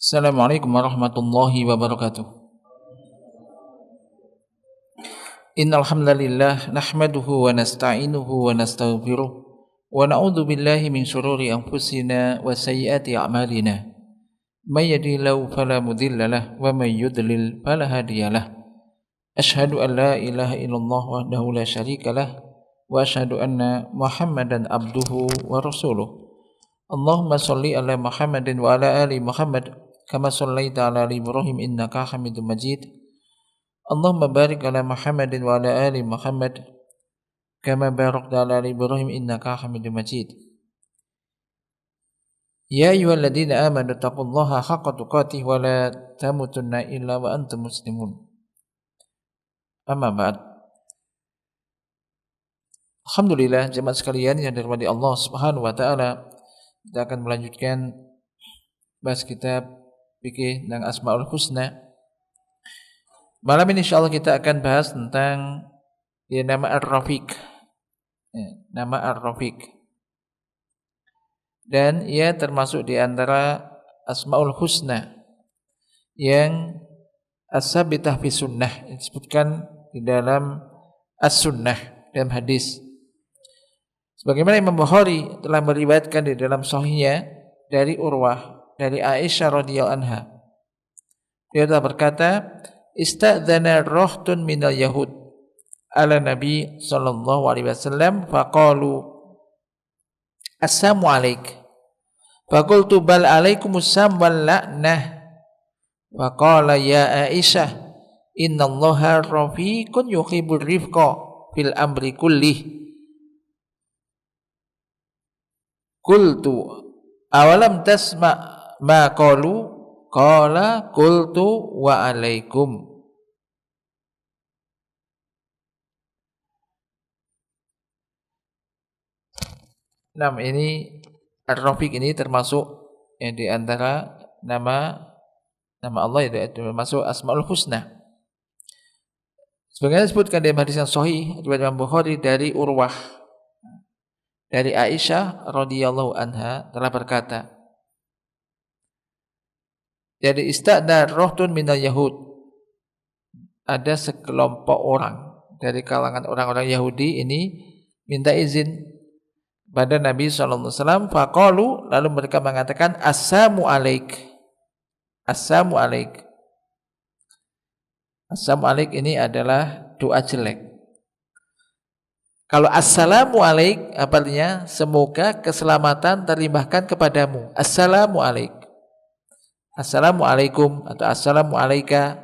Assalamualaikum warahmatullahi wabarakatuh. Innal hamdalillah nahmaduhu wa nasta'inuhu wa nastaghfiruh wa na'udzu billahi min shururi anfusina wa sayyiati a'malina. May yahdihillahu fala mudilla lahu wa may yudlil fala hadiyalah. Asyhadu an la ilaha illallah wahdahu la syarika lah wa asyhadu anna Muhammadan abduhu wa rasuluh. Allahumma shalli ala Muhammadin wa ala ali Muhammad kama shallaita ala ali Ibrahim innaka Hamidum Majid. Allahumma barik ala Muhammadin wa ala ali Muhammad kama barakta ala ali Ibrahim innaka Hamidum Majid. Ya ayyuhalladzina amanu taqullaha haqqa tuqatih wa la tamutunna illa wa antum muslimun. Amma ba'd. Alhamdulillah jemaat sekalian yang dirahmati Allah Subhanahu wa taala, kita akan melanjutkan bahas kitab fikih tentang Asmaul Husna. Malam ini insyaallah kita akan bahas tentang nama Ar-Rafiq. Nama Ar-Rafiq. Dan ia termasuk di antara Asmaul Husna yang as-sabitah fi sunnah, disebutkan di dalam as-sunnah, dalam hadis. Sebagaimana Imam Bukhari telah meriwayatkan di dalam sahihnya dari Urwah, dari Aisyah radhiyallahu anha. Dia telah berkata, istadzana rahtun minal yahud ala Nabi sallallahu alaihi wasallam faqalu assalamu alaik faqultu bal alaikumussalam wal la'nah faqala ya Aisyah innallaha rafiqun yuhibbur rifqa fil amri kullih qultu awalam tasma ma qalu qala qultu wa alaikum. Ini Ar-Rafiq ini termasuk yang di antara nama Allah, itu termasuk Asmaul Husna. Sebagaimana disebutkan dalam hadis yang sahih riwayat Imam Bukhari dari Urwah, dari Aisyah radhiyallahu anha telah berkata, jadi istadar rohtun minal yahud, ada sekelompok orang dari kalangan orang-orang Yahudi ini minta izin pada Nabi SAW. Faqalu, lalu mereka mengatakan assalamu alaik. Assalamu alaik. Assalamu alaik ini adalah doa jelek. Kalau assalamu alaik artinya semoga keselamatan terlimpahkan kepadamu. Assalamu alaik. Assalamualaikum atau assalamu alaika.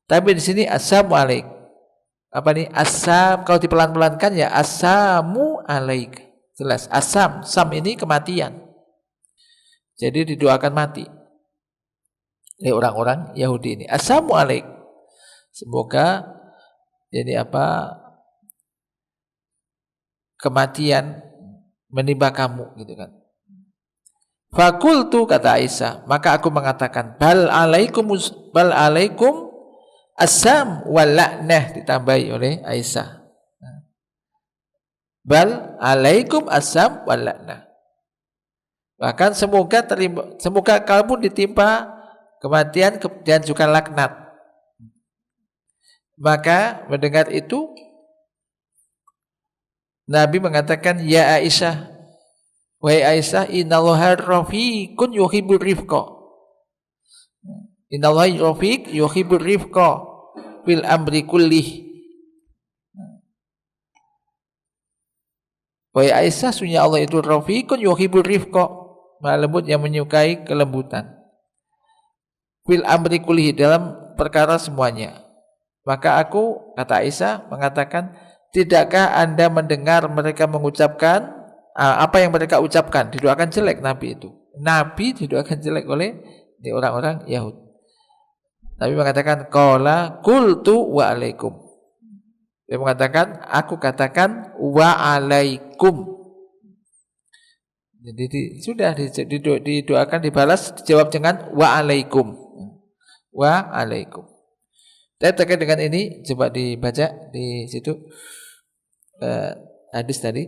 Tapi di sini assalamu alaik. Apa nih? Kalau dipelan-pelankan ya assamu alaik. Jelas. Sam ini kematian. Jadi didoakan mati oleh orang-orang Yahudi ini. Assalamu alaik. Semoga jadi kematian menimpa kamu gitu kan. Fakultu, kata Aisyah, maka aku mengatakan bal alaikum assam wal la'nah, ditambahi oleh Aisyah. Bal alaikum assam wal la'nah. Bahkan semoga kamu ditimpa kematian dan juga laknat. Maka mendengar itu Nabi mengatakan, ya Aisyah, wahai Aisyah, innallaha rafiqun yuhibbur rifqa. Innallaha rafiq yuhibbur rifqa fil amri kullih. Wahai Aisyah, sesungguhnya Allah itu rafiqun yuhibbur rifqa, maha lembut yang menyukai kelembutan. Fil amri kullih, dalam perkara semuanya. Maka aku, kata Aisyah, mengatakan, tidakkah Anda mendengar mereka mengucapkan apa yang mereka ucapkan? Didoakan jelek Nabi itu. Nabi didoakan jelek oleh orang-orang Yahudi. Nabi mengatakan qala qultu wa alaikum. Dia mengatakan aku katakan wa alaikum. Jadi sudah didoakan, dibalas, dijawab dengan wa alaikum. Wa alaikum. Dan terkait dengan ini coba dibaca di situ hadis tadi.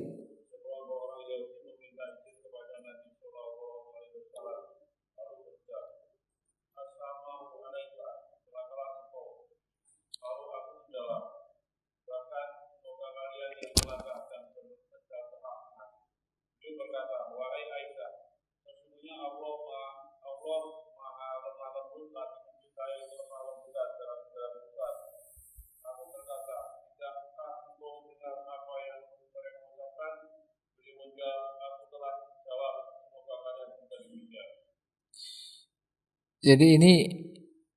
Jadi ini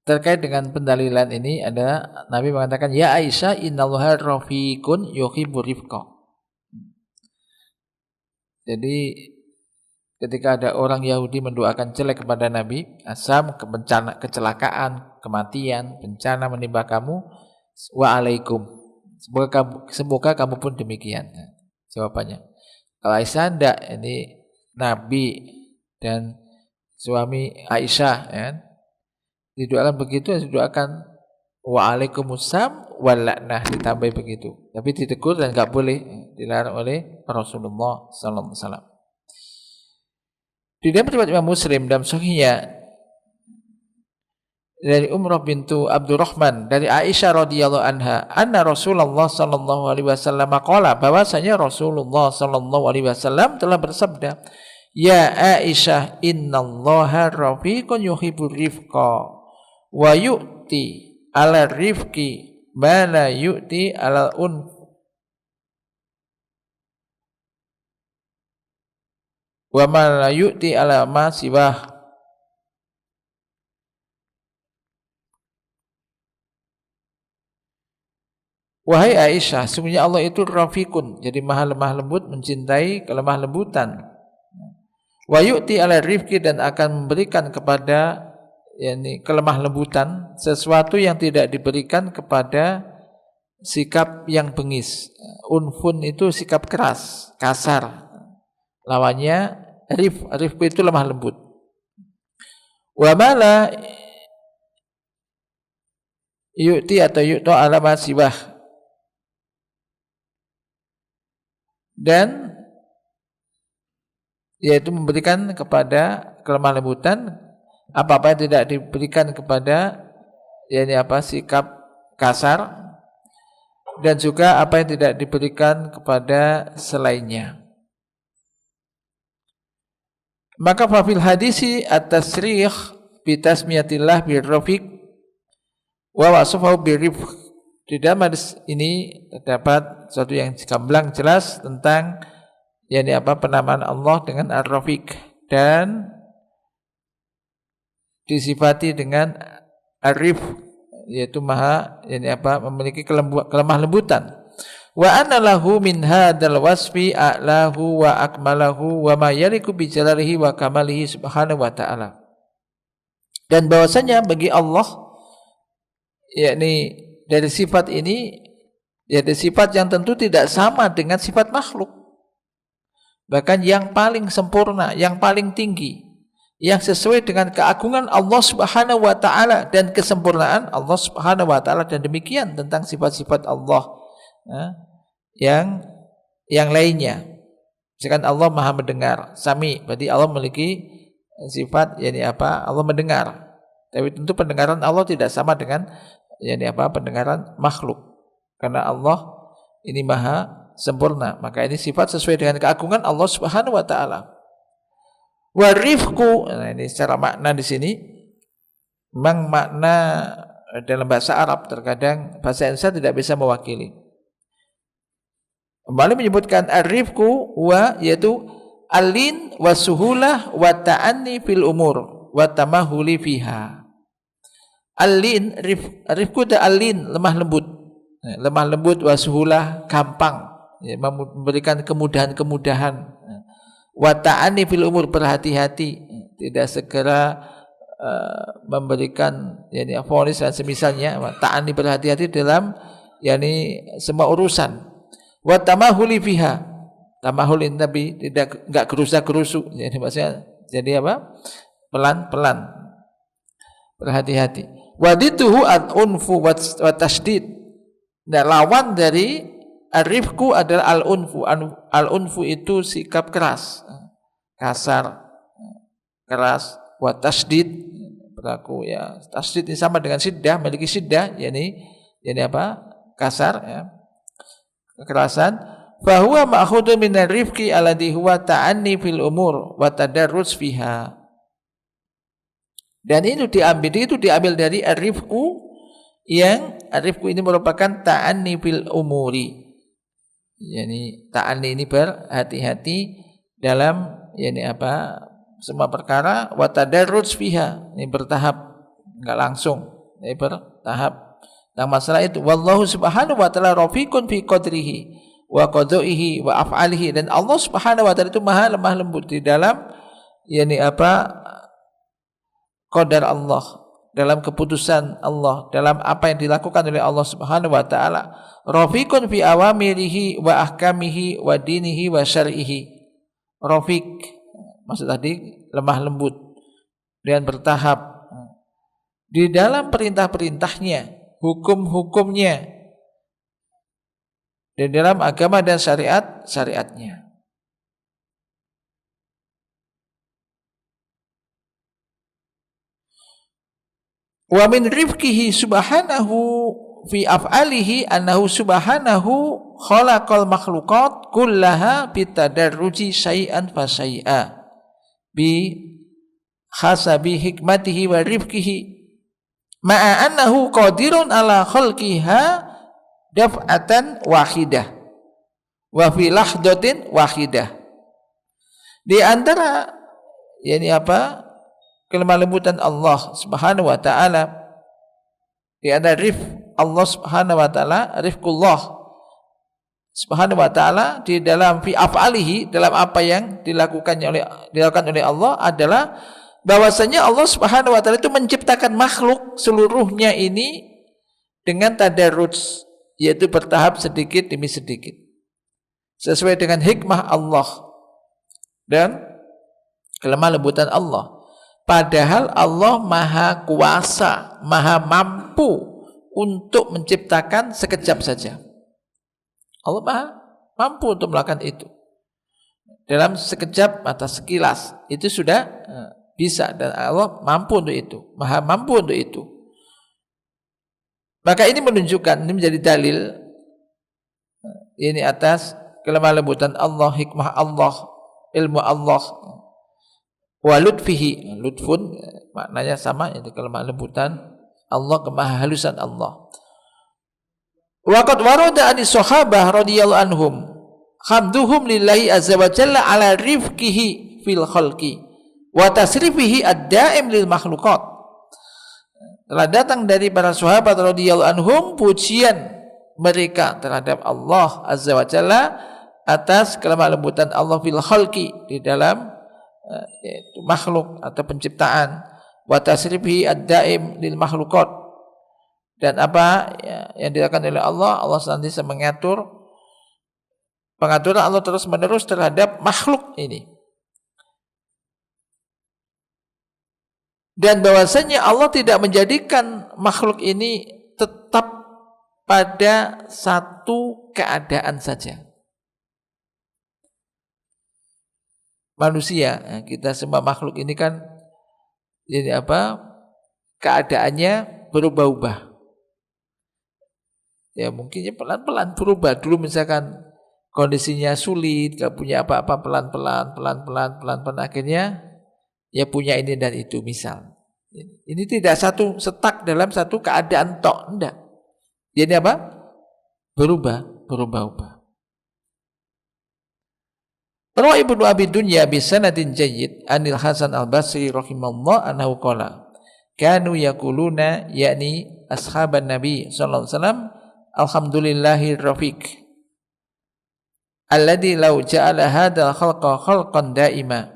terkait dengan pendalilan ini ada Nabi mengatakan ya Aisyah innallaha rafiqun yuhibbur rifqa. Jadi ketika ada orang Yahudi mendoakan jelek kepada Nabi, asam bencana kecelakaan, kematian, bencana menimpa kamu, wa alaikum. Semoga kamu pun demikian. Jawabannya. Kalau Aisyah enggak, ini Nabi dan suami Aisyah ya. Didoakan begitu, didoakan waalaikumsalam walaknah, ditambah begitu. Tapi ditegur dan enggak boleh, dilarang oleh Rasulullah sallallahu alaihi wasallam. Di dalam riwayat Imam Muslim dalam sahihnya dari Umrah bintu Abdurrahman dari Aisyah radhiyallahu anha, anna Rasulullah sallallahu alaihi wasallam qala, bahwasanya Rasulullah sallallahu alaihi wasallam telah bersabda, ya Aisyah innallaha rafiqun yuhibbur rifqa wa yu'ti ala rifqi ma la yu'ti ala unf wa ma la yu'ti ala ma siwah. Wahai Aisyah, sesungguhnya Allah itu rafiqun, jadi maha lemah lembut, mencintai kelemah lembutan. Wa yu'ti ala rifqi, dan akan memberikan kepada yakni kelemah lembutan sesuatu yang tidak diberikan kepada sikap yang bengis. Unfun itu sikap keras, kasar. Lawannya rifqu itu lemah lembut. Wa mala yu'ti atau yu'ta ala ma siwah, dan yaitu memberikan kepada kelemah lembutan apa-apa yang tidak diberikan kepada yakni sikap kasar, dan juga apa yang tidak diberikan kepada selainnya. Maka fafil hadisi at-tasrih bi tasmiyatillah bir rafiq wa wasafahu bir rifq. Di dalam hadis ini terdapat sesuatu yang gamblang jelas tentang yakni penamaan Allah dengan ar-rafiq, dan disifati dengan arif, yaitu maha yakni memiliki kelemah lembutan. Wa anna lahu min hadzal wasfi a'lahu wa akmalahu wa ma yaliku bi jalalihi wa kamalihi subhanahu wa ta'ala. Dan bahwasanya bagi Allah yakni dari sifat ini, yaitu sifat yang tentu tidak sama dengan sifat makhluk, bahkan yang paling sempurna, yang paling tinggi, yang sesuai dengan keagungan Allah Subhanahu wa taala dan kesempurnaan Allah Subhanahu wa taala. Dan demikian tentang sifat-sifat Allah yang lainnya. Misalkan Allah Maha mendengar, sami, berarti Allah memiliki sifat yakni Allah mendengar. Tapi tentu pendengaran Allah tidak sama dengan yakni pendengaran makhluk, karena Allah ini maha sempurna, maka ini sifat sesuai dengan keagungan Allah Subhanahu wa taala. Wa rifqu, nah ini secara makna di sini memang makna dalam bahasa Arab terkadang bahasa Indonesia tidak bisa mewakili. Kembali menyebutkan ar-rifqu wa, yaitu alin wa suhulah wa ta'anni fil umur wa tamahuli fiha. Alin, rifqu da alin, lemah lembut. Lemah lembut, wa suhulah, gampang, ya, memberikan kemudahan-kemudahan. Wa ta'anni fil umur, berhati-hati, tidak segera memberikan yakni vonis dan semisalnya. Wa ta'anni, berhati-hati dalam yakni semua urusan. Wa tamahuli fiha, tamahul ini tapi enggak gerusa-gerusu. Jadi maksudnya jadi pelan-pelan, berhati-hati. Wadituhu al-unfu wa tashdid. Nah, lawan dari ar-rifqu adalah al-unfu. Al-unfu itu sikap keras, kasar, keras. Wa tashdid, berlaku ya. Tashdid ini sama dengan siddah, memiliki siddah, yakni kasar, ya, kekerasan. Fa huwa ma'khudun min ar-rifqi alladhi huwa ta'anni fil umur wa tadarrus fiha. Dan itu diambil dari ar-rifqu, yang ar-rifqu ini merupakan ta'anni fil umuri. Yani ta'anni ini berhati-hati dalam semua perkara, wa tadarruj fiha, ini bertahap, enggak langsung, ini bertahap. Nah, masalah itu wallahu subhanahu wa ta'ala rafiqun fi qadrihi wa qadaihi wa af'alihi, dan Allah subhanahu wa ta'ala itu maha lemah lembut di dalam qadar Allah, dalam keputusan Allah, dalam apa yang dilakukan oleh Allah subhanahu wa ta'ala. Rafiqun fi awamirihi wa ahkamihi wa dinihi wa syar'ihi. Rafiq maksud tadi lemah lembut dan bertahap di dalam perintah-perintahnya, hukum-hukumnya, dan dalam agama dan syariat-syariatnya. Wa min rifqihi subhanahu fi af'alihi annahu subhanahu khalaqal makhluqat kullaha bitadarruji syai'an fa syai'a bi hasabi hikmatihi wa rifqihi ma'a annahu qadirun ala khalqiha daf'atan wahidah wa fi lahdatin wahidah. Di antara kelemah lembutan Allah subhanahu wa ta'ala, di antara rifq Allah subhanahu wa ta'ala, rifqullah subhanahu wa ta'ala di dalam fi af'alihi, dalam apa yang dilakukan oleh Allah adalah bahwasanya Allah subhanahu wa ta'ala itu menciptakan makhluk seluruhnya ini dengan tadarruj, yaitu bertahap sedikit demi sedikit sesuai dengan hikmah Allah dan kelemah lembutan Allah. Padahal Allah maha kuasa, maha mampu untuk menciptakan sekejap saja. Allah maha mampu untuk melakukan itu. Dalam sekejap mata, sekilas, itu sudah bisa, dan Allah mampu untuk itu, maha mampu untuk itu. Maka ini menunjukkan, ini menjadi dalil ini atas kelemah lembutan Allah, hikmah Allah, ilmu Allah. Wa lutfihi, lutfun maknanya sama, itu kelemah lembutan Allah, kemahalusan Allah. Wa qad warada anis sahabah radhiyallahu anhum hamduhum lillahi azza wa jalla ala rifqihi fil khalqi wa tasrifihi ad-da'im lil makhluqat. Telah datang dari para sahabat radhiyallahu anhum pujian mereka terhadap Allah azza wa jalla atas kelemah lembutan Allah fil khalqi, di dalam yaitu makhluk atau penciptaan, wa tasrifihi ad-daim lil makhluqat, dan apa yang dilakukan oleh Allah, Allah senantiasa mengatur pengaturan Allah terus menerus terhadap makhluk ini, dan bahwasanya Allah tidak menjadikan makhluk ini tetap pada satu keadaan saja. Manusia, kita semua makhluk ini kan keadaannya berubah-ubah. Ya mungkin pelan-pelan berubah. Dulu misalkan kondisinya sulit, gak punya apa-apa, pelan-pelan akhirnya ya punya ini dan itu misal. Ini tidak satu setak dalam satu keadaan tok, enggak. Jadi berubah-ubah. Rawa Ibnu Abi Dunya bi sanadin jayyid anil Hasan al-Basri rahimallahu anhu qala kanu yaquluna, yakni ashaban Nabi sallallahu alaihi wasallam, alhamdulillahi rafiq alladzi law ja'ala hadzal khalqa khalqan daima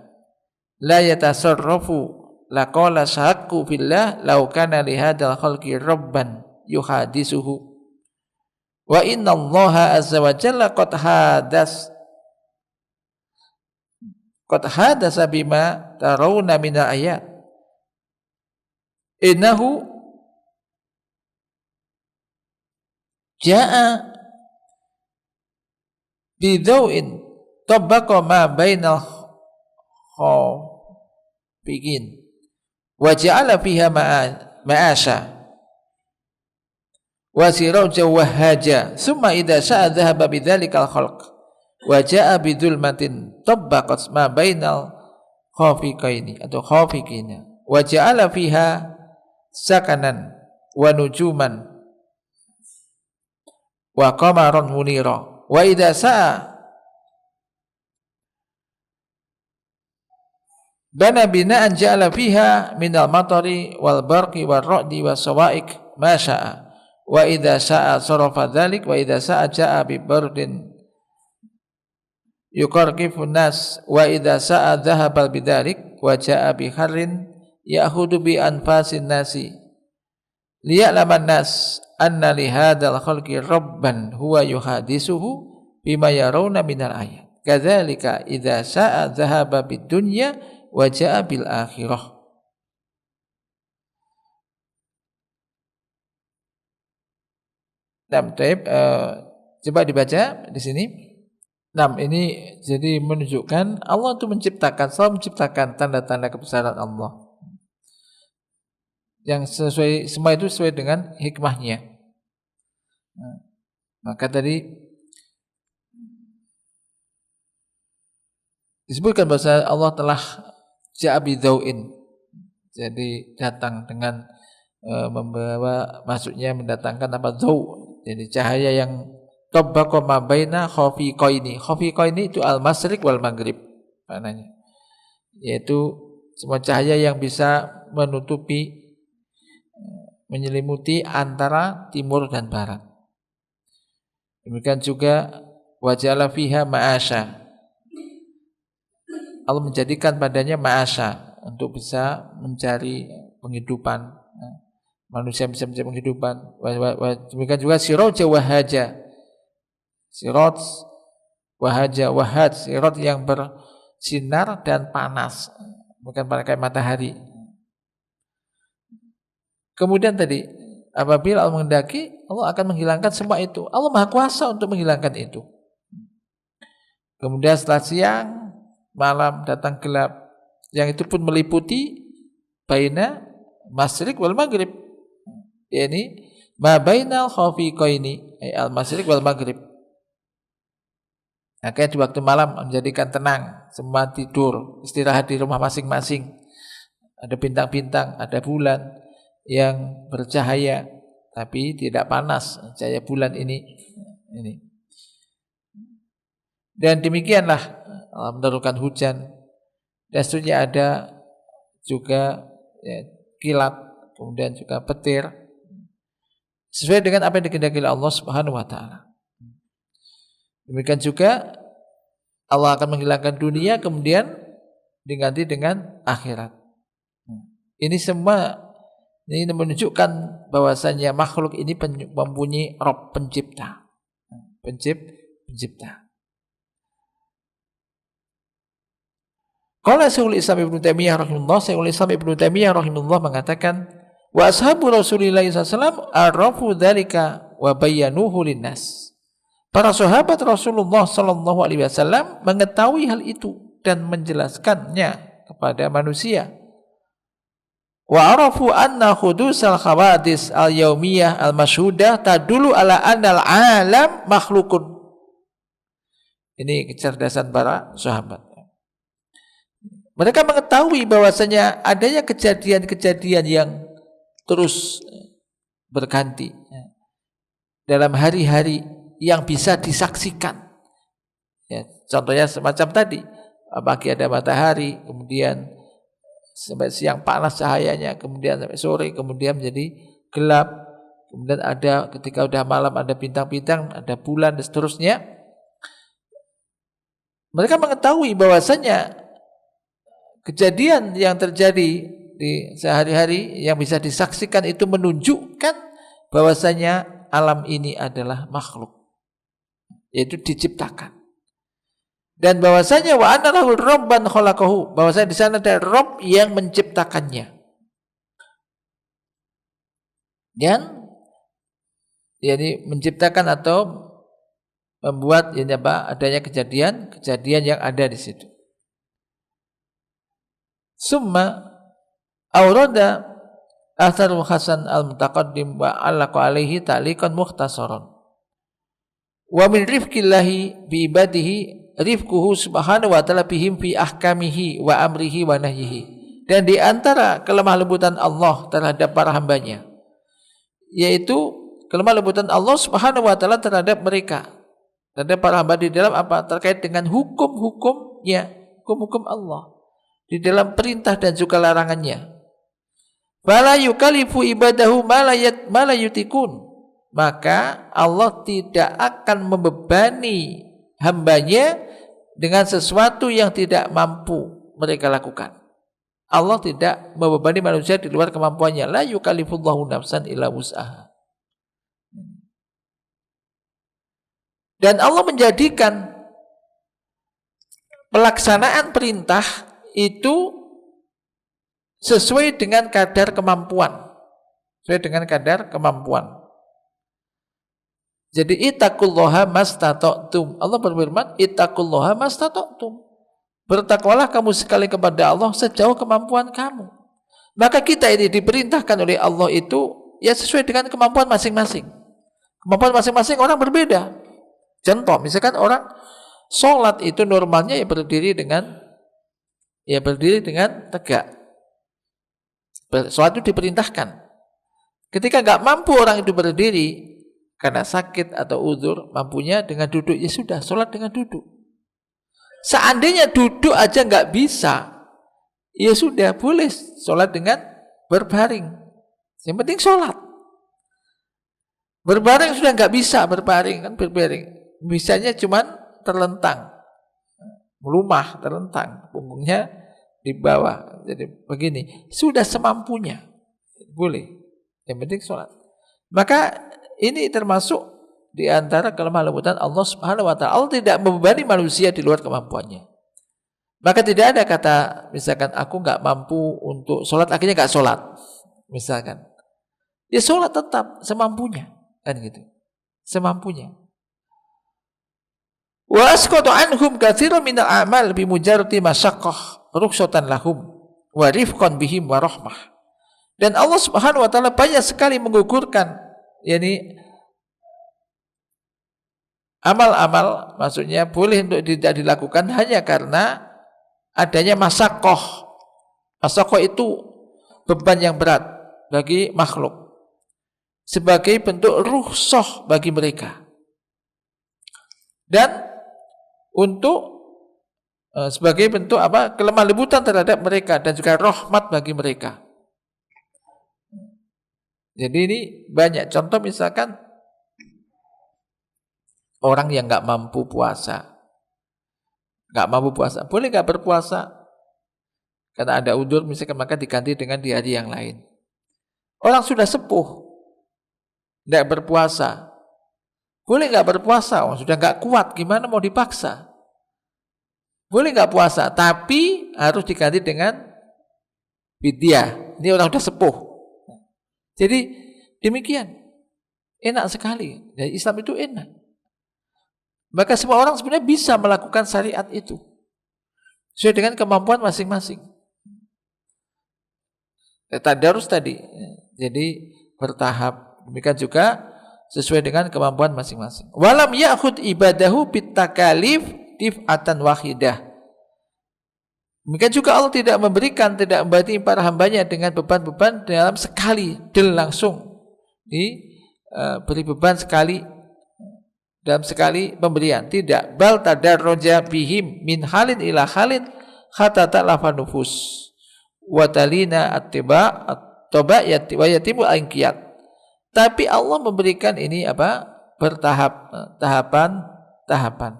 la yatasarrafu laqala syaqqu fillah law kana li hadzal khalqi rabban yuhadisuhu wa inna Allaha azza wa jalla qad hadasa bima tarawna minal ayat innahu ja'a bidawin tabaqa ma bainal khafiqin wa ja'ala fiha ma'asha wa siraja wahaja summa idza sya'a dhahaba bidzalikal khalq wa jaa bidzulmatin tabbaqat ma bainal khafiqaini atau khafiqina wa ja'ala fiha sakanan wa nujuman wa qamaran munira wa idza sa'a Bana bina'an ja'ala fiha minal matari wal barqi wal ra'di was sawa'iq ma sya'a. Wa idza sya'a sarafa dzalik wa idza sya'a ja'a bi bardin yuqarqifun nas wa idza sya'a dhahaba bidzalik wa ja'a bi harrin ya'khudhu bi anfasin nasi liya'laman nas anna li hadzal khalqi rabban huwa yuhadisuhu bima yarawna minal ayat. Kadzalika idza sya'a dhahaba bid dunya wa ja'a bil akhirah. Coba dibaca di sini. Ini jadi menunjukkan Allah itu selalu menciptakan tanda-tanda kebesaran Allah. Yang semua itu sesuai dengan hikmahnya. Maka tadi disebutkan bahwa Allah telah ja'a bidau'in. Jadi datang dengan membawa, maksudnya mendatangkan apa, dau'. Jadi cahaya yang tabbaqa ma baina khafiqaini. Khafiqaini itu al-masyriq wal maghrib maknanya. Yaitu semua cahaya yang bisa menutupi, menyelimuti antara timur dan barat. Demikian juga waja'ala fiha ma'asya. Allah menjadikan padanya ma'asya untuk bisa mencari penghidupan. Manusia bisa mencari penghidupan. Demikian juga siraja wahaja. Sirat wahaja wahad, sirat yang bersinar dan panas, bukan pakai matahari. Kemudian tadi apabila Allah menghendaki, Allah akan menghilangkan semua itu. Allah Maha Kuasa untuk menghilangkan itu. Kemudian setelah siang, malam datang gelap, yang itu pun meliputi baina masyriq wal maghrib. Yani ma bainal khafiqaini, al-masyriq wal maghrib. Akhirnya di waktu malam menjadikan tenang, semua tidur, istirahat di rumah masing-masing. Ada bintang-bintang, ada bulan yang bercahaya, tapi tidak panas cahaya bulan ini. Dan demikianlah Allah menurunkan hujan. Dan seterusnya ada juga kilat, kemudian juga petir, sesuai dengan apa yang dikehendaki oleh Allah Subhanahu wa taala. Demikian juga Allah akan menghilangkan dunia kemudian diganti dengan akhirat. Ini semua ini menunjukkan bahwasanya makhluk ini mempunyai Rabb, pencipta. Pencipta. Qala Syekhul Islam Ibnu Taimiyah rahimahullah, Syekhul Islam Ibnu Taimiyah rahimahullah mengatakan, wa ashabu Rasulillah sallallahu alaihi wasallam arafu dzalika wa bayyanuhu linnas. Para sahabat Rasulullah sallallahu alaihi wasallam mengetahui hal itu dan menjelaskannya kepada manusia. Wa arafu anna khudusal khawadis al-yaumiyah al-masyhudah tadullu ala annal alam makhlukun. Ini kecerdasan para sahabat. Mereka mengetahui bahwasanya adanya kejadian-kejadian yang terus berganti dalam hari-hari yang bisa disaksikan. Ya, contohnya semacam tadi, pagi ada matahari, kemudian sampai siang panas cahayanya, kemudian sampai sore, kemudian menjadi gelap, kemudian ada ketika udah malam ada bintang-bintang, ada bulan dan seterusnya. Mereka mengetahui bahwasanya kejadian yang terjadi di sehari-hari yang bisa disaksikan itu menunjukkan bahwasanya alam ini adalah makhluk, yaitu diciptakan. Dan bahwasanya wa anna lahu rabban khalaqahu, bahwasanya di sana ada Rabb yang menciptakannya. Dan jadi menciptakan atau membuat adanya kejadian yang ada di situ. Summa aurada atharul hasan al-mutaqaddim wa alaqa alaihi ta'liqan mukhtasaran. Wa min rifqillahi bi ibadihi rifquhu subhanahu wa ta'ala bihim fi ahkamihi wa amrihi wa nahyihi. Dan di antara kelemah lembutan Allah terhadap para hambanya, yaitu kelemah lembutan Allah Subhanahu wa taala terhadap mereka, terhadap para hamba di dalam apa? Terkait dengan hukum-hukumnya, hukum-hukum Allah. di dalam perintah dan juga larangannya. Fala yukallifu ibadahu ma la yutikun. Maka Allah tidak akan membebani hambanya dengan sesuatu yang tidak mampu mereka lakukan. Allah tidak membebani manusia di luar kemampuannya. La yukallifullahu nafsan illa wus'aha. Dan Allah menjadikan pelaksanaan perintah itu sesuai dengan kadar kemampuan. Sesuai dengan kadar kemampuan. Jadi ittaqullaha mastata'tum. Allah berfirman, ittaqullaha mastata'tum. Bertakwalah kamu sekali kepada Allah sejauh kemampuan kamu. Maka kita ini diperintahkan oleh Allah itu ya sesuai dengan kemampuan masing-masing. Kemampuan masing-masing orang berbeda. Contoh, misalkan orang sholat itu normalnya ya berdiri dengan tegak. Sholat itu diperintahkan. Ketika nggak mampu orang itu berdiri karena sakit atau uzur, mampunya dengan duduk, ya sudah, sholat dengan duduk. Seandainya duduk aja nggak bisa, ya sudah, boleh sholat dengan berbaring. Yang penting sholat. Berbaring sudah nggak bisa, berbaring kan berbaring. Bisanya cuman terlentang, melumah, terlentang, punggungnya di bawah. Jadi begini, sudah semampunya, boleh. Yang penting sholat. Maka ini termasuk di antara kelemahan lembutan Allah Subhanahu wa taala. Allah tidak membebani manusia di luar kemampuannya. Maka tidak ada kata misalkan aku nggak mampu untuk sholat, akhirnya nggak sholat. Misalkan, ya sholat tetap semampunya, kan gitu, semampunya. Wa asqatu anhum katsiran minal a'mal bi mujarrati masyaqqah rukhsatan lahum wa rifqan bihim wa rahmah. Dan Allah Subhanahu wa taala banyak sekali menggugurkan yakni amal-amal, maksudnya boleh untuk tidak dilakukan hanya karena adanya masyaqqah. Masyaqqah itu beban yang berat bagi makhluk sebagai bentuk rukhsah bagi mereka. Dan untuk sebagai bentuk kelemah lembutan terhadap mereka dan juga rahmat bagi mereka. Jadi ini banyak contoh, misalkan orang yang nggak mampu puasa, boleh nggak berpuasa karena ada udzur misalkan, maka diganti dengan di hari yang lain. Orang sudah sepuh nggak berpuasa, boleh nggak berpuasa? Oh, sudah nggak kuat, gimana mau dipaksa? Boleh nggak puasa, tapi harus diganti dengan fidyah. Ini orang sudah sepuh. Jadi demikian, enak sekali. Dan Islam itu enak. Maka semua orang sebenarnya bisa melakukan syariat itu sesuai dengan kemampuan masing-masing. Tadarus tadi, jadi bertahap. Demikian juga sesuai dengan kemampuan masing-masing. Walam ya'khud ibadahu bitakalif tif'atan wahidah. Demikian juga Allah tidak membebani para hambanya dengan beban-beban dalam sekali langsung diberi beban sekali dalam sekali pemberian. Tidak, bal tadarruja bihim min halin ila halin hatta ta'lafa nufus wa talina attiba at-taba wa yatimu al-inqiyad. Tapi Allah memberikan ini bertahap, tahapan.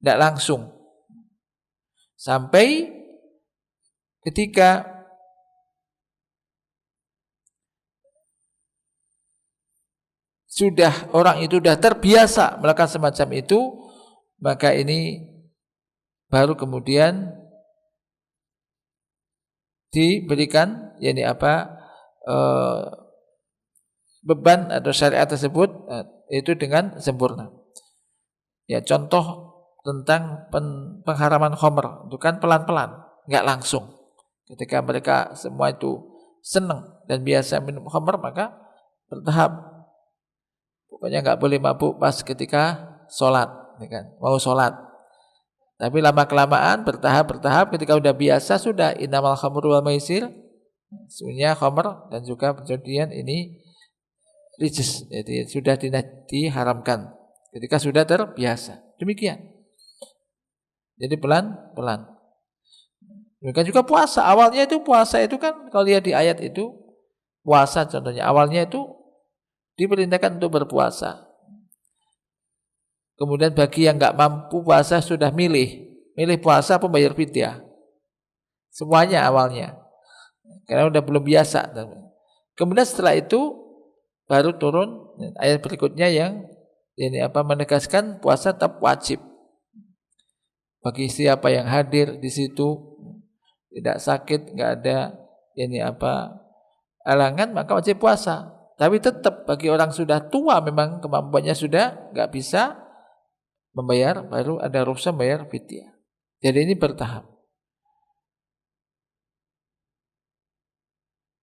Tidak langsung. Sampai ketika sudah orang itu sudah terbiasa melakukan semacam itu, maka ini baru kemudian diberikan beban atau syariat tersebut itu dengan sempurna. Ya, contoh tentang pengharaman khamr itu kan pelan-pelan, enggak langsung. Ketika mereka semua itu senang dan biasa minum khamr, maka bertahap. Pokoknya enggak boleh mabuk pas ketika sholat, kan? Mau sholat. Tapi lama-kelamaan bertahap ketika udah biasa, sudah innamal khamru wal maisir, sebenarnya khamr dan juga perjudian ini rijis, jadi sudah diharamkan ketika sudah terbiasa. Demikian. Jadi pelan-pelan. Demikian juga puasa. Awalnya itu puasa itu kan kalau lihat di ayat itu, puasa contohnya awalnya itu diperintahkan untuk berpuasa. Kemudian bagi yang nggak mampu puasa sudah milih puasa apa bayar fidyah. Semuanya awalnya. Karena udah belum biasa. Kemudian setelah itu baru turun ayat berikutnya yang ini menegaskan puasa tetap wajib. Bagi siapa yang hadir di situ tidak sakit, nggak ada halangan, maka wajib puasa. Tapi tetap bagi orang sudah tua memang kemampuannya sudah nggak bisa membayar, baru ada rukhsah bayar fidyah. Jadi ini bertahap.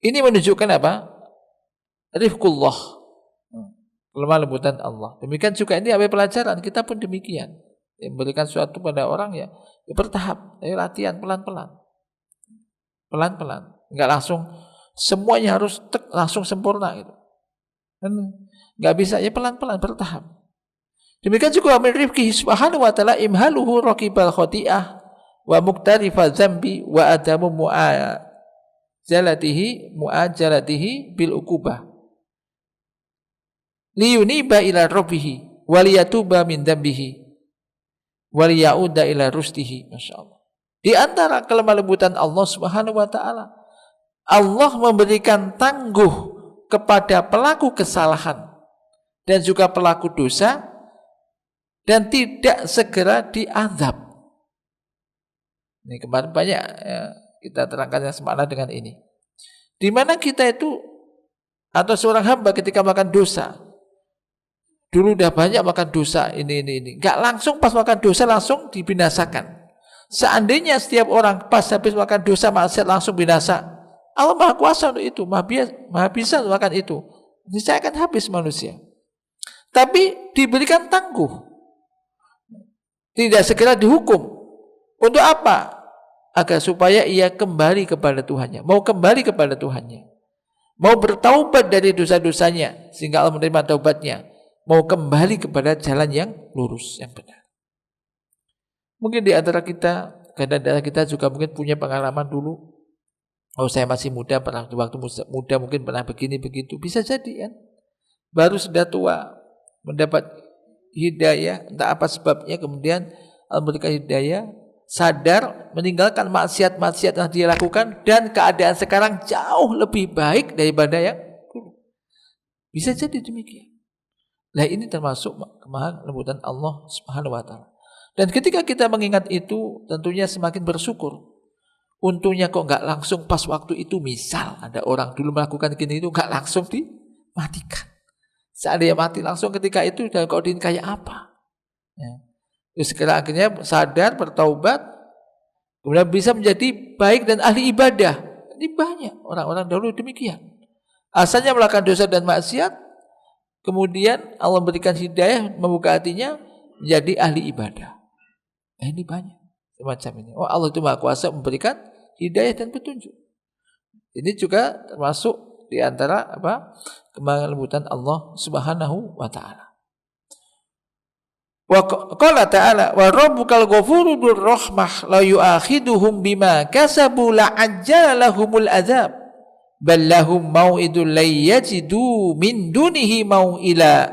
Ini menunjukkan apa? Rifqullah, kelemah lembutan Allah. Demikian juga ini pelajaran kita pun demikian. Memberikan sesuatu pada orang ya bertahap, latihan pelan-pelan. Pelan-pelan, enggak langsung semuanya harus langsung sempurna gitu. Enggak bisa, ya pelan-pelan bertahap. Demikian juga min rifqihi subhanahu wa ta'ala imhaluhu raqibal khati'ah wa muqtarifa dzambi wa adamu mu'ajalatihi bil uqubah liyuniba ila rabbihi wa liyatuba min dzambihi wa liyauda ila rusdihi. Masyaallah. Di antara kelemah lembutan Allah Subhanahu wa taala, Allah memberikan tangguh kepada pelaku kesalahan dan juga pelaku dosa dan tidak segera diazab. Ini kemarin banyak kita terangkan yang semakna dengan ini. Di mana kita itu atau seorang hamba ketika makan dosa, dulu udah banyak makan dosa ini. Enggak langsung pas makan dosa langsung dibinasakan. Seandainya setiap orang pas habis makan dosa maksiat langsung binasa, Allah Maha Kuasa untuk itu, Maha bisa makan itu. Niscaya akan habis manusia. Tapi diberikan tangguh, tidak segera dihukum. Untuk apa? Agar supaya ia kembali kepada Tuhannya, mau kembali kepada Tuhannya, mau bertaubat dari dosa-dosanya sehingga Allah menerima taubatnya, mau kembali kepada jalan yang lurus, yang benar. Mungkin di antara kita, kadang-kadang kita juga mungkin punya pengalaman dulu. Oh, saya masih muda, pernah waktu muda mungkin pernah begini begitu. Bisa jadi kan. Baru sudah tua mendapat hidayah, entah apa sebabnya, kemudian Allah memberikan hidayah, sadar, meninggalkan maksiat-maksiat yang dia lakukan, dan keadaan sekarang jauh lebih baik daripada yang dulu. Bisa jadi demikian. Nah, ini termasuk kemahan lembutan Allah Subhanahu wa taala. Dan ketika kita mengingat itu, tentunya semakin bersyukur. Untungnya kok enggak langsung pas waktu itu, misal ada orang dulu melakukan gini itu enggak langsung dimatikan. Seandainya mati langsung ketika itu, dan kau kayak apa? Ya. Terus akhirnya sadar, bertaubat, kemudian bisa menjadi baik dan ahli ibadah. Ini banyak orang-orang dahulu demikian. Asalnya melakukan dosa dan maksiat, kemudian Allah berikan hidayah, membuka hatinya menjadi ahli ibadah. Ini banyak semacam ini. Oh, Allah itu Maha Kuasa memberikan hidayah dan petunjuk. Ini juga termasuk di antara kembangan lembutan Allah Subhanahu wa taala. Wa qala ta'ala wa rabbukal ghafuru dzur rahmah la yu'akhiduhum bima kasabu la ajjala lahumul adzab bal lahum mau'idul la yajidu min dunihi mau'ila.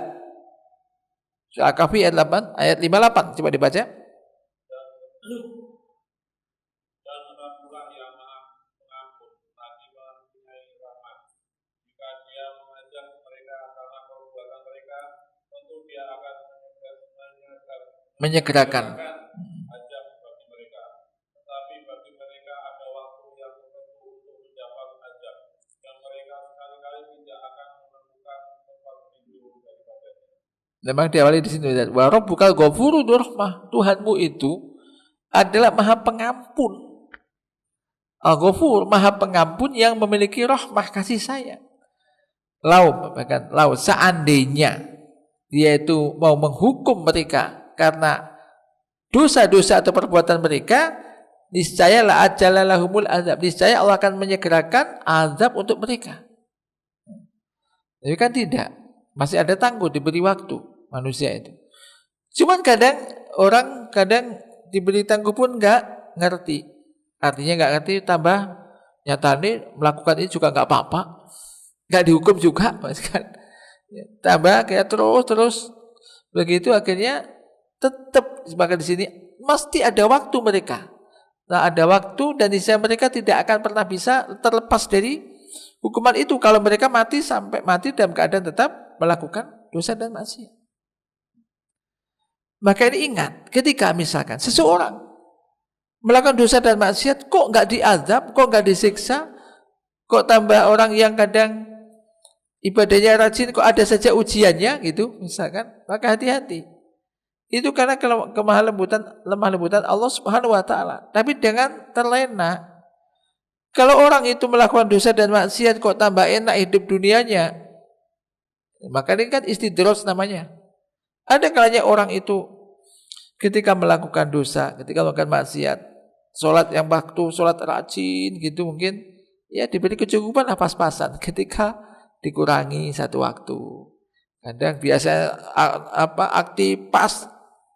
Surah Al-Kahfi ayat 58 coba dibaca. Dan Rabbullah yang Maha Pengampun, lagi mempunyai rahmat. Jika Dia mengajak mereka karena perbuatan mereka, tentu Dia akan menyegerakan ajab bagi mereka. Tetapi bagi mereka ada waktu yang tertentu untuk mendapat ajab, yang mereka sekali-kali tidak akan menemukan tempat berlindung daripadanya. Memang diawali di sini. Wa rabbukal ghafuru dzur rahmah. Tuhanmu itu adalah Maha Pengampun. Al-Ghafur, Maha Pengampun yang memiliki rahmah, kasih sayang. Bahkan seandainya dia itu mau menghukum mereka karena dosa-dosa atau perbuatan mereka, niscaya la ajalalahumul azab. Niscaya Allah akan menyegerakan azab untuk mereka. Tapi kan tidak. Masih ada tangguh, diberi waktu manusia itu. Cuman kadang orang diberi tangguh pun enggak ngerti. Artinya nggak ngerti, tambah nyatane melakukan ini juga nggak apa-apa, nggak dihukum juga, kan? Tambah kayak terus begitu, akhirnya tetap sebagai di sini mesti ada waktu mereka. Nah, ada waktu dan niscaya mereka tidak akan pernah bisa terlepas dari hukuman itu kalau mereka sampai mati dalam keadaan tetap melakukan dosa dan maksiat. Maka ini ingat, ketika misalkan seseorang melakukan dosa dan maksiat, kok nggak diazab, kok nggak disiksa, kok tambah orang yang kadang ibadahnya rajin, kok ada saja ujiannya gitu, misalkan, maka hati-hati. Itu karena lemah lembutan Allah Subhanahu wa taala. Tapi dengan terlena. Kalau orang itu melakukan dosa dan maksiat kok tambah enak hidup dunianya, maka ini kan istidraj namanya. Ada kalanya orang itu ketika melakukan dosa, ketika melakukan maksiat, sholat yang waktu, sholat rajin gitu mungkin, ya diberi kecukupan pas-pasan. Ketika dikurangi satu waktu, kadang biasa aktif pas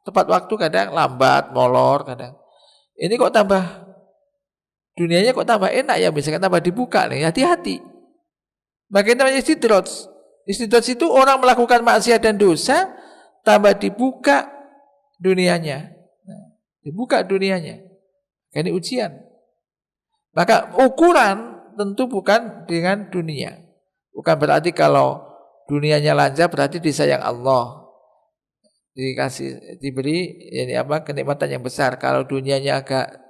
tepat waktu, kadang lambat, molor, kadang. Ini kok tambah dunianya kok tambah enak ya, misalkan tambah dibuka nih, hati-hati. Makanya namanya istidraj. Istidraj itu orang melakukan maksiat dan dosa, tambah dibuka dunianya. Nah, dibuka dunianya. Ini ujian. Maka ukuran tentu bukan dengan dunia. Bukan berarti kalau dunianya lancar berarti disayang Allah. Diberi kenikmatan yang besar. Kalau dunianya agak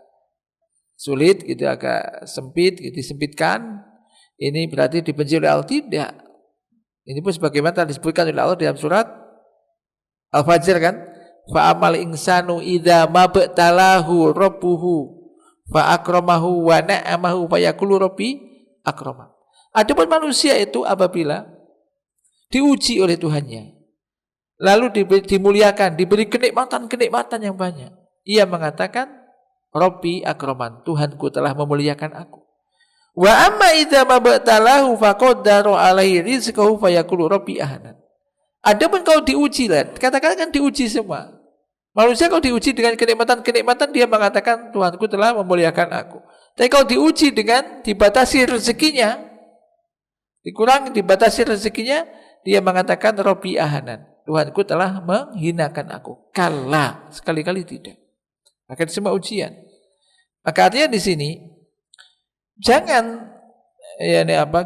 sulit gitu, agak sempit gitu, disempitkan, ini berarti dibenci oleh Allah. Tidak. Ini pun sebagaimana disebutkan oleh Allah dalam surat Al-Fajr kan, fa amal insanu idza mabtalahu rabbuhu fa akramahu wa na'amahu fa yaqulu rabbi akrama. Adapun manusia itu apabila diuji oleh Tuhannya, lalu dimuliakan, diberi kenikmatan yang banyak, ia mengatakan, Rabbi akraman, Tuhanku telah memuliakan aku. Wa amma idza mabtalahu faqaddara alaihi rizqahu fayaqulu Rabbi ahanan. Adapun kalau diuji, katakan kan diuji semua. Manusia kalau diuji dengan kenikmatan, dia mengatakan Tuhanku telah memuliakan aku. Tapi kalau diuji dengan dibatasi rezekinya, dikurangi, dibatasi rezekinya, dia mengatakan Rabbi ahanan, Tuhanku telah menghinakan aku. Kala, sekali-kali tidak. Maka semua ujian. Maka artinya di sini jangan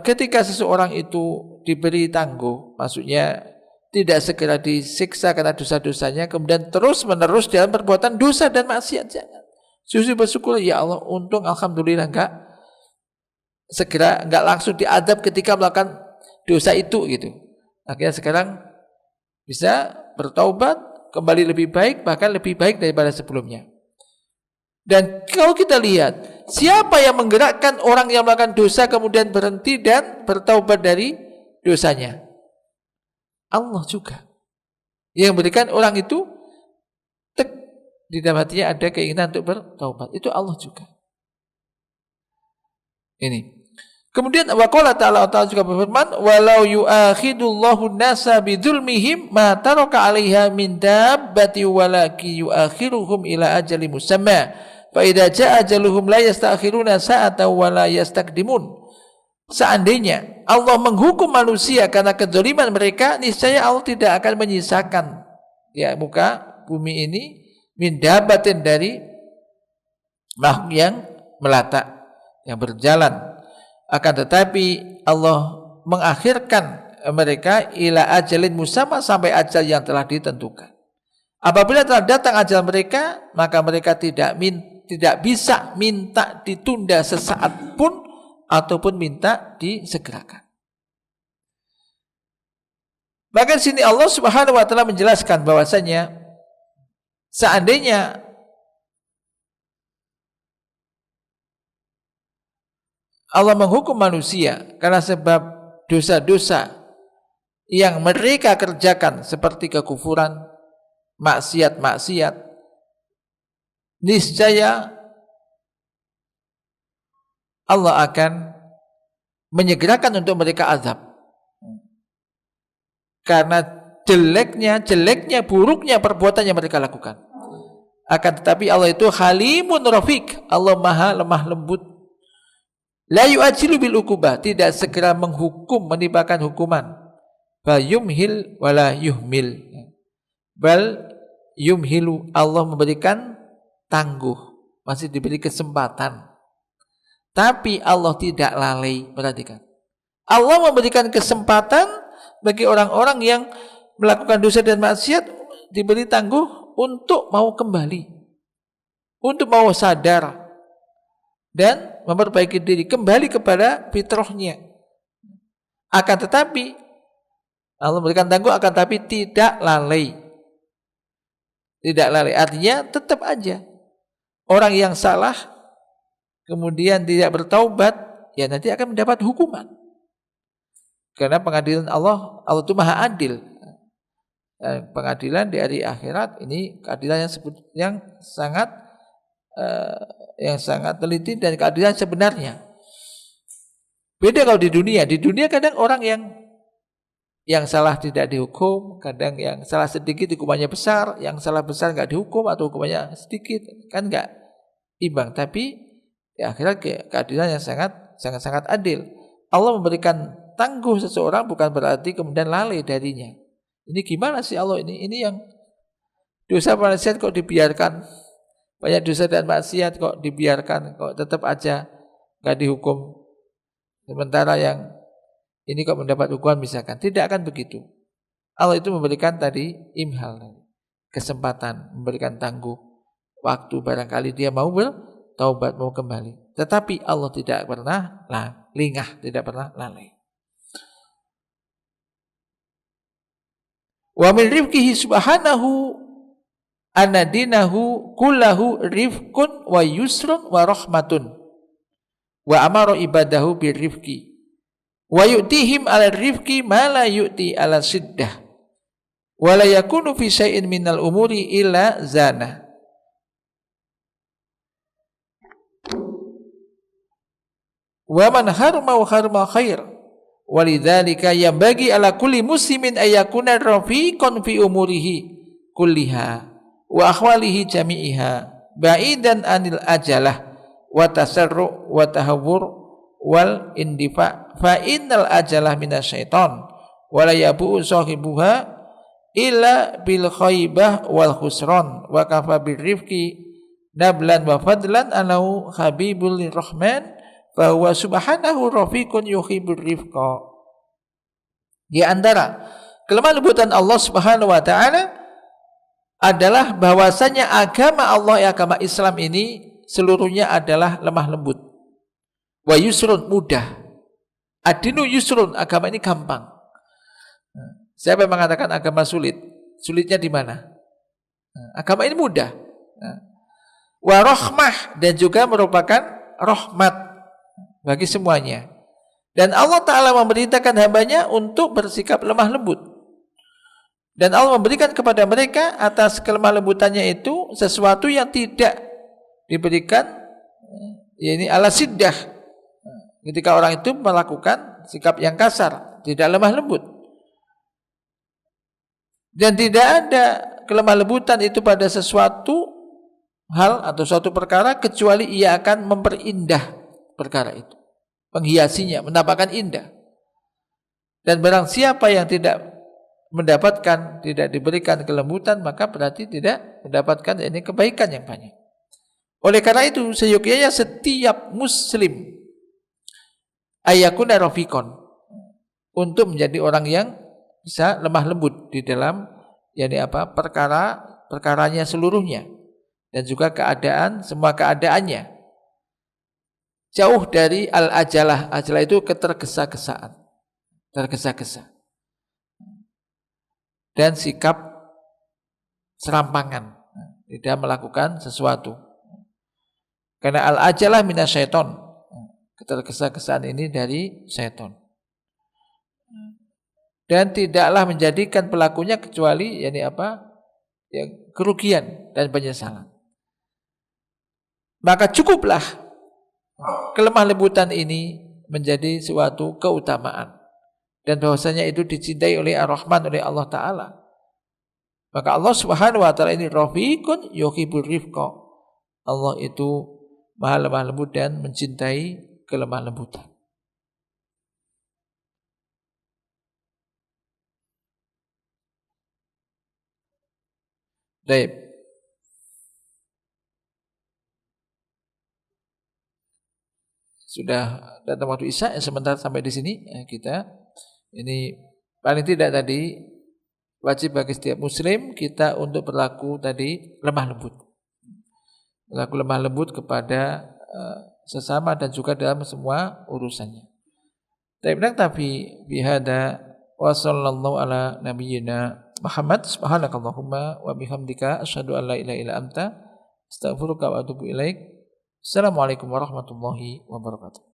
ketika seseorang itu diberi tangguh, maksudnya tidak segera disiksa karena dosa-dosanya, kemudian terus-menerus dalam perbuatan dosa dan maksiat, jangan. Justru bersyukur, ya Allah, untung alhamdulillah enggak langsung diadab ketika melakukan dosa itu gitu. Akhirnya sekarang bisa bertaubat, kembali lebih baik, bahkan lebih baik daripada sebelumnya. Dan kalau kita lihat, siapa yang menggerakkan orang yang melakukan dosa kemudian berhenti dan bertaubat dari dosanya? Allah juga. Yang memberikan orang itu di dalam hatinya ada keinginan untuk bertaubat. Itu Allah juga. Ini. Kemudian waqala ta'ala juga berfirman, walau yu'akhidullahu an-nasa bidzulmihim ma taraka 'alaiha min dabbati walaki yu'akhiruhum ila ajalin musamma fa idza jaa ajaluhum la yastakhiruna sa'atan wa la yastaqdimun. Seandainya Allah menghukum manusia karena kezaliman mereka, niscaya Allah tidak akan menyisakan muka bumi ini min dabbatin, dari makhluk yang melata, yang berjalan. Akan tetapi Allah mengakhirkan mereka ila ajalin musamma, sampai ajal yang telah ditentukan. Apabila telah datang ajal mereka, maka mereka tidak bisa minta ditunda sesaat pun ataupun minta disegerakan. Maka di sini Allah Subhanahu wa taala menjelaskan bahwasanya seandainya Allah menghukum manusia karena sebab dosa-dosa yang mereka kerjakan seperti kekufuran, maksiat-maksiat, niscaya Allah akan menyegerakan untuk mereka azab. Karena jeleknya, buruknya perbuatan yang mereka lakukan. Akan tetapi Allah itu Halimun Rafiq, Allah maha lemah lembut. La yu'ajilu bil uqubah, tidak segera menghukum, menimpakan hukuman. Bal yumhil wala yuhmil. Bal yumhilu, Allah memberikan tangguh, masih diberi kesempatan. Tapi Allah tidak lalai, perhatikan. Allah memberikan kesempatan bagi orang-orang yang melakukan dosa dan maksiat, diberi tangguh untuk mau kembali, untuk mau sadar dan memperbaiki diri, kembali kepada fitrahnya. Akan tetapi Allah memberikan tangguh, akan tetapi tidak lalai. Tidak lalai, artinya tetap aja orang yang salah kemudian tidak bertaubat, ya nanti akan mendapat hukuman. Karena pengadilan Allah itu maha adil. Pengadilan di hari akhirat ini keadilan yang sangat teliti dan keadilan sebenarnya. Beda kalau di dunia. Di dunia kadang orang yang salah tidak dihukum, kadang yang salah sedikit hukumannya besar, yang salah besar enggak dihukum atau hukumannya sedikit, kan enggak imbang. Tapi di akhirat keadilan yang sangat adil. Allah memberikan tangguh seseorang bukan berarti kemudian lalai darinya. Ini gimana sih Allah ini? Ini yang dosa maksiat kok dibiarkan, banyak dosa dan maksiat kok dibiarkan, kok tetap aja enggak dihukum. Sementara yang ini kok mendapat hukuman misalkan. Tidak akan begitu. Allah itu memberikan tadi imhal, kesempatan, memberikan tangguh waktu, barangkali dia mau bertaubat, mau kembali. Tetapi Allah tidak pernah lengah, tidak pernah lalai. Wa min rifqihi subhanahu anna dinahu kullahu rifqun wa yusrun wa rahmatun. Wa amara ibadahu birrifqi wa yu'tihim 'ala rifqi ma la yu'ti 'ala siddah wa la yakunu fi syai'in minal umuri illa zana. Wa man harma wa harma khair walidzalika yambagi 'ala kulli muslimin ayyakuna rafiqan fi umurihi kulliha wa ahwalihi jami'iha ba'idan 'anil ajalah wa tasarru wa tahawwur wal indifa fa innal ajalah minasyaiton wa la yabu sahibuha illa bil khaybah wal khusran wa kafa birrifqi nablan wa fadlan anau habibul rahman fa huwa subhanahu rafiqun yuhibbur rifqa. Di antara kelemah lembutan Allah Subhanahu wa taala adalah bahwasanya agama Allah, agama Islam ini seluruhnya adalah lemah lembut. Wa yusrun, mudah. Adinu yusrun, agama ini gampang. Siapa yang mengatakan agama sulit? Sulitnya di mana? Agama ini mudah. Wa rahmah, dan juga merupakan rahmat bagi semuanya. Dan Allah Ta'ala memerintahkan hambanya untuk bersikap lemah lembut. Dan Allah memberikan kepada mereka atas kelemah lembutannya itu sesuatu yang tidak diberikan, yakni ala siddah. Ketika orang itu melakukan sikap yang kasar, tidak lemah lembut. Dan tidak ada kelemah lembutan itu pada sesuatu hal atau suatu perkara kecuali ia akan memperindah perkara itu, menghiasinya, menampakkan indah. Dan barang siapa yang tidak mendapatkan, tidak diberikan kelembutan, maka berarti tidak mendapatkan ini kebaikan yang banyak. Oleh karena itu seyogyanya setiap muslim ayakuna rafiqon, untuk menjadi orang yang bisa lemah lembut di dalam perkaranya seluruhnya, dan juga keadaan, semua keadaannya jauh dari al-ajalah. Ajalah itu ketergesa-gesaan, tergesa-gesa, dan sikap serampangan, tidak melakukan sesuatu. Karena al-ajalah minasyaiton, ketergesa-gesaan ini dari syaitan. Dan tidaklah menjadikan pelakunya kecuali yang kerugian dan penyesalan. Maka cukuplah kelemah lembutan ini menjadi suatu keutamaan, dan bahwasanya itu dicintai oleh Ar-Rahman, oleh Allah Ta'ala. Maka Allah Subhanahu wa taala ini rafiqun yuhibbur rifqa. Allah itu Maha lemah lembut dan mencintai kelemah lembutan. Baik. Sudah datang waktu Isya, sebentar sampai di sini kita. Ini paling tidak tadi wajib bagi setiap muslim kita untuk berlaku tadi lemah lembut. Berlaku lemah lembut kepada sesama dan juga dalam semua urusannya. Tapi bihada wa sallallahu ala nabiyyina Muhammad subhanakallahumma wa bihamdika asyhadu an la ilaha illa anta astaghfiruka wa atubu ilaik. Assalamualaikum warahmatullahi wabarakatuh.